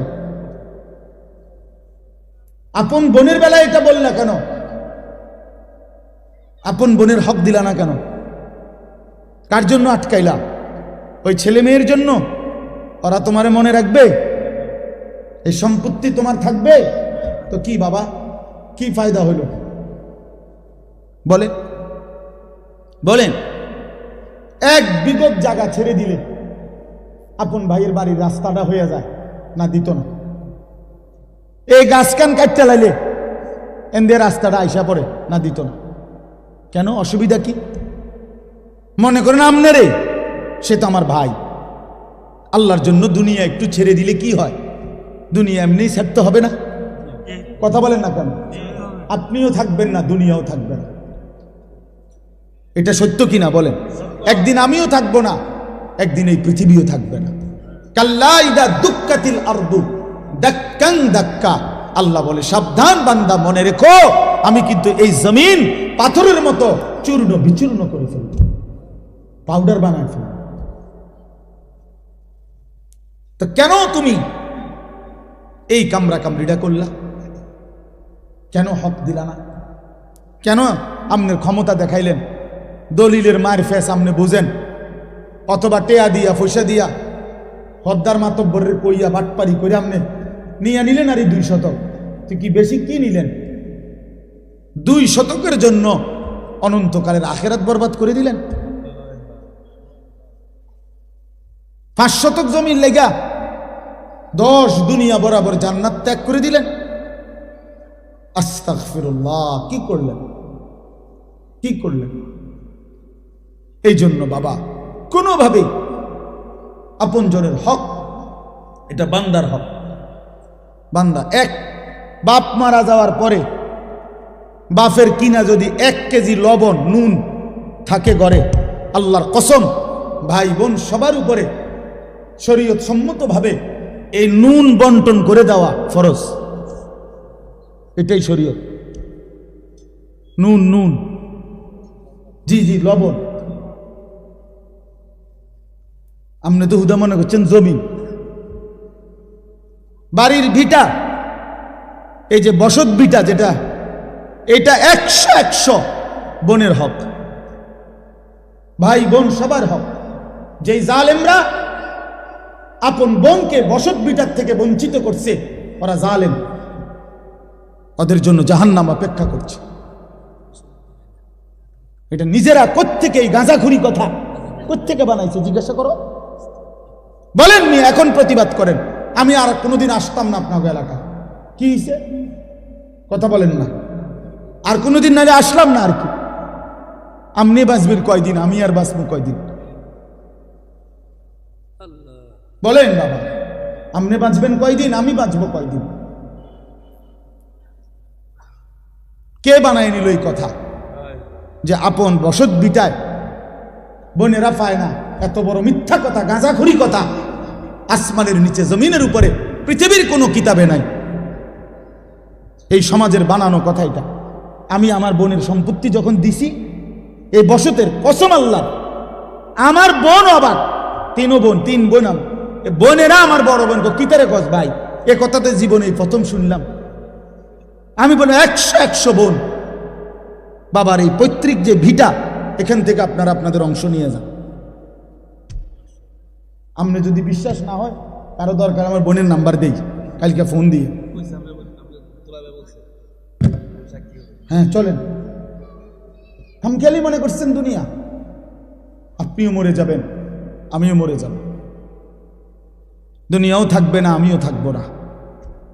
আপন বোনের বেলায় এটা বললা কেন? আপন বোনের হক দিলা না কেন? কার জন্য আটকাইলা? ওই ছেলে মেয়ের জন্য? ওরা তোমারে মনে রাখবে? এই সম্পত্তি তোমার থাকবে তো কি বাবা, কি ফায়দা হলো? বলেন বলেন। এক বিগত জায়গা ছেড়ে দিলে আপন ভাইয়ের বাড়ির রাস্তাটা হয়ে যায় না? দিত না? এই গাছ কান কাটতে লাইলে এদের রাস্তাটা আইসা পড়ে না? দিত না? কেন? অসুবিধা কি? মনে করেন আমনে রে, সে তো আমার ভাই, আল্লাহর জন্য দুনিয়া একটু ছেড়ে দিলে কি হয়? দুনিয়া এমনি ছাড়তে হবে না? কথা বলেন না কেন? আপনিও থাকবেন না, দুনিয়াও থাকবে না। এটা সত্য কিনা বলেন? একদিন আমিও থাকবো না, একদিন এই পৃথিবীও থাকবে না। কাল্লা ইদা দুক্কাতিল আরদু দাক্কান দাক্কা, আল্লাহ বলে সাবধান বান্দা, মনে রেখো আমি কিন্তু এই জমিন পাথরের মতো চূর্ণ বিচূর্ণ করে ফেলব, পাউডার বানায় ফেলব। তো কেন তুমি এই কামরা কামড়িটা করলা? কেন হক দিলা না? কেন আমনের ক্ষমতা দেখাইলেন? দলিলের মায়ের ফেস আমনে বুঝেন, অথবা টেয়া দিয়া পয়সা দিয়া হদ্দার মাতব্বরের কইয়া বাটপারি করে আমনে নিয়ে নিলেন। আর এই 2 শতক, তুই কি বেশি কি নিলেন? 2 শতকের জন্য অনন্তকালের আখেরাত বরবাদ করে দিলেন। 5 শতক জমির লেগা 10 দুনিয়া বরাবর জান্নাত ত্যাগ করে দিলেন। আস্তাগফিরুল্লাহ, কি করলেন? কি করলেন? এই জন্য বাবা, কোনোভাবেই আপনজনের হক, এটা বান্দার হক। বান্দা এক বাপ মারা যাওয়ার পরে বাপের কিনা যদি 1 কেজি লবণ নুন থাকে ঘরে, আল্লাহর কসম ভাই বোন সবার উপরে শরীয়ত সম্মতভাবে এই নুন বন্টন করে দেওয়া ফরজ। এটাই শরীয়ত। নুন নুন জি জি লবণ। আপনি তো হুদা মনে করছেন জমিন, বাড়ির ভিটা, এই যে বসত ভিটা যেটা, এটা 100 বোনের হক, ভাই বোন সবার হক। যেই জালেমরা আপন বোনকে বসত ভিটার থেকে বঞ্চিত করছে, ওরা জালেম, ওদের জন্য জাহান্নাম অপেক্ষা করছে। এটা নিজেরা কোত্থেকে এই গাঁজাখুরি কথা কোত্থেকে বানাইছে জিজ্ঞাসা করো। বলেন নি, এখন প্রতিবাদ করেন। আমি আর কোনোদিন আসতাম না আপনার এলাকা, কি হয়েছে? কথা বলেন না। আর কোনোদিন নালে আসলাম না, আর কি? আপনি বাঁচবেন কয়দিন, আমি আর বাঁচবো কয়দিন? বলেন বাবা, আপনি বাঁচবেন কয়দিন, আমি বাঁচবো কয়দিন? কে বানায় নিল এই কথা যে আপন বসত বিটায় বোনেরা পায় না? এত বড় মিথ্যা কথা, গাঁজাখুরি কথা আসমানের নিচে জমিনের উপরে পৃথিবীর কোনো কিতাবে নাই। এই সমাজের বানানো কথা এটা। আমি আমার বোনের সম্পত্তি যখন দিছি, এই বসতের কসম আল্লাহ, আমার বোন অবাক, 3 বোন, 3 বোন, বোনেরা আমার বড় বোনকে কিতারে কস ভাই, এ কথাতে জীবনে প্রথম শুনলাম। আমি বলি 100 বোন, বাবার এই পৈতৃক যে ভিটা, এখান থেকে আপনারা আপনাদের অংশ নিয়ে যান। আপনি যদি বিশ্বাস না হয়, কারো দরকার আমার বোনের নাম্বার দেই, কালকে ফোন দিয়ে। হ্যাঁ চলেন। হামখেয়ালি মনে করছেন দুনিয়া? আপনিও মরে যাবেন, আমিও মরে যাব, দুনিয়াও থাকবে না, আমিও থাকবো না।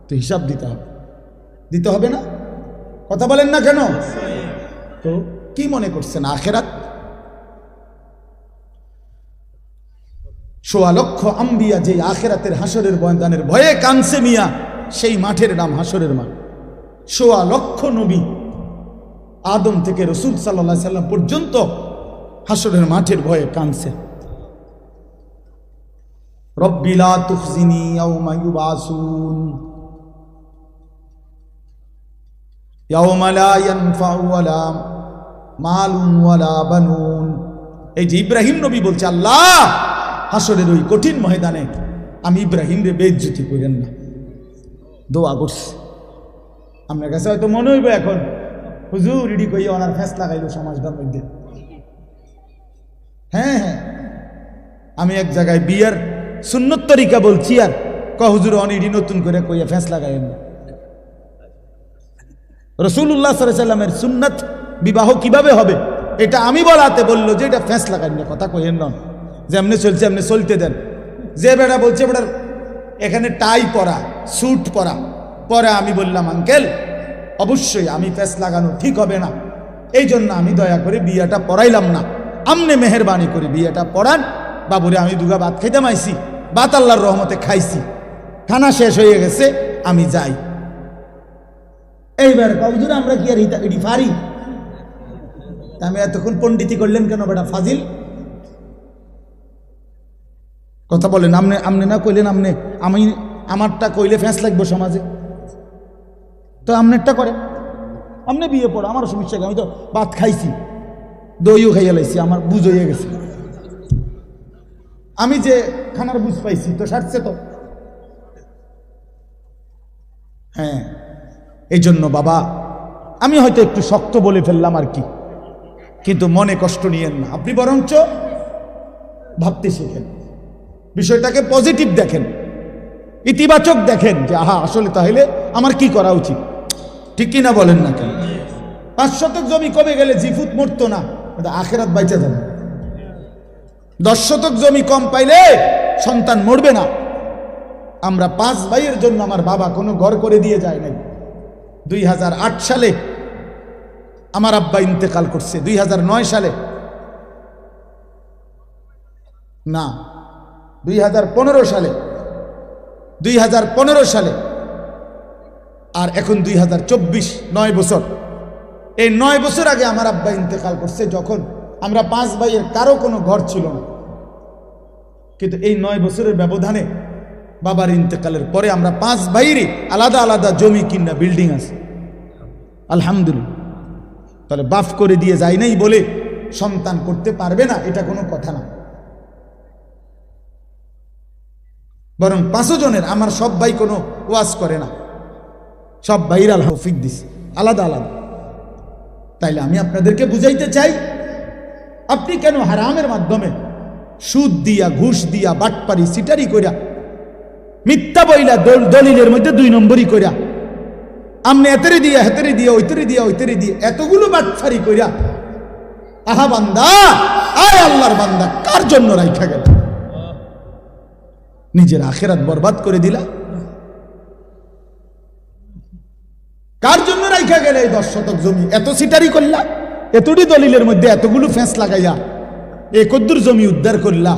তো হিসাব দিতে হবে, দিতে হবে না? কথা বলেন না কেন? তো কি মনে করছেন আখেরাত? 1.25 লক্ষ আম্বিয়া যে আখেরাতের হাসরের ময়দানের ভয়ে কানছে মিয়া, সেই মাঠের নাম হাসরের মাঠ। 1.25 লক্ষ নবী, আদম থেকে রসুল সাল্লাল্লাহু আলাইহি সাল্লাম পর্যন্ত হাসরের মাঠের ভয়ে কানছে। রব্বি লা তুখজিনি ইয়াওমা ইউবাসুন ইয়াওমা লা ইয়ানফাউ ওয়ালা মালুন ওয়ালা বানুন। এই যে ইব্রাহিম নবী বলছে, আল্লাহ হাসরের ওই কঠিন ময়দানে আমি ইব্রাহিম রে বেইজ্জতি করেন না। দোয়া করছি। আপনার কাছে হয়তো মনে হইবে এখন হুজুর ইডি কইয়া ওনার ফ্যাস লাগাইল সমাজটার মধ্যে। হ্যাঁ হ্যাঁ, আমি এক জায়গায় বিয়ার সুন্নত তরিকা বলছি আর হুজুর অনিডি নতুন করে কইয়া ফ্যাস লাগাইন। রাসূলুল্লাহ সাল্লাল্লাহু আলাইহি সাল্লামের সুন্নাত বিবাহ কিভাবে হবে এটা আমি বলাতে বললো যে এটা ফ্যাস লাগাইন না, কথা কইেন না, যেমনি চলছে এমনি চলতে দেন। যে বেটা বলছে বেটার এখানে টাই পরা, স্যুট পরা, পরে আমি বললাম আঙ্কেল অবশ্যই আমি ফ্যাস লাগানো ঠিক হবে না, এই জন্য আমি দয়া করে বিয়াটা পড়াইলাম না, আমনে মেহরবানি করে বিয়াটা পড়ান। বাবুরে আমি দুগা ভাত খাইতে মাইছি, ভাত আল্লাহর রহমতে খাইছি, খানা শেষ হয়ে গেছে, আমি যাই। এইবার হুজুর আমরা কি আর ইডি ফারি? আমি এতক্ষণ পণ্ডিতি করলেন কেন বেটা ফাজিল? কথা বলেন, আমনে আমনে না কইলেন, আমনে আমি আমারটা কইলে ফ্যাঁস লাগবো সমাজে, তো আমনেরটা করে আমনে বিয়ে পড়ো, আমার সমস্যা কি? আমি তো ভাত খাইছি, দইও খাইয়া লাইছি, আমার বুঝ হয়ে গেছে, আমি যে খানার বুঝ পাইছি তো সারছে তো। হ্যাঁ, এই জন্য বাবা আমি হয়তো একটু শক্ত বলে ফেললাম আর কি, কিন্তু মনে কষ্ট নিয়েন না, আপনি বরঞ্চ ভাবতে শেখেন, বিষয়টাকে পজিটিভ দেখেন, ইতিবাচক দেখেন যে আহা আসলে তাহলে আমার কি করা উচিত, ঠিক কিনা বলেন না কেন? 5 শতক জমি কমে গেলে জিফুত মরতো না, আখেরাত বাইচা যাবে। 10 শতক জমি কম পাইলে সন্তান মরবে না। আমরা 5 ভাইয়ের জন্য আমার বাবা কোনো ঘর করে দিয়ে যায় নাই। 2008 সালে আমার আব্বা ইন্তেকাল করছে, 2009 সালে না 2015 সালে, 2015 সালে, আর এখন 2024, 9 বছর। এই 9 বছর আগে আমার আব্বা ইন্তেকাল করছে, যখন আমরা 5 ভাইয়ের কারো কোনো ঘর ছিল না। কিন্তু এই 9 বছরের ব্যবধানে বাবার ইন্তেকালের পরে আমরা 5 ভাইয়েরই আলাদা আলাদা জমি কিনা বিল্ডিং আছে, আলহামদুলিল্লাহ। তাহলে বাফ করে দিয়ে যায় নাই বলে সন্তান করতে পারবে না, এটা কোনো কথা না। বরং 5 জনের আমার সব ভাই কোনো ওয়াজ করে না, সব ভাইয়ের আল্লাহ তৌফিক দিছে আলাদা আলাদা। তাইলে আমি আপনাদেরকে বুঝাইতে চাই, আপনি কেন হারামের মাধ্যমে সুদ দিয়া, ঘুষ দিয়া, বাটপারি, সিটারি কইরা, মিথ্যা বইলা, দলিলের মধ্যে 2 নম্বরই কইরা, আমনে এতেরে দিয়া হেতেরে দিয়া ওইতেরে দিয়া ওইতেরে দিয়ে এতগুলো বাটপারি কইরা, আহা বান্দা, আয় আল্লাহর বান্দা, কার জন্য রাইখা গেল? নিজের আখেরাত বরবাদ করে দিলা। কার জন্য রাইখা গেলে এই 10 শতক জমি? এত সিটারি করলা, এতটি দলিলের মধ্যে এতগুলো ফ্যাঁস লাগাইয়া একদ্দুর জমি উদ্ধার করলা,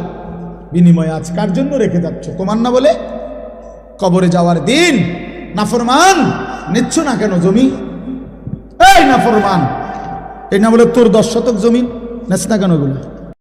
বিনিময়ে আজ কার জন্য রেখে যাচ্ছ? তোমার না বলে? কবরে যাওয়ার দিন নাফরমান নিচ্ছ না কেন জমি? এই নাফরমান, এই না বলে তোর 10 শতক জমি নেছ না কেন? এগুলো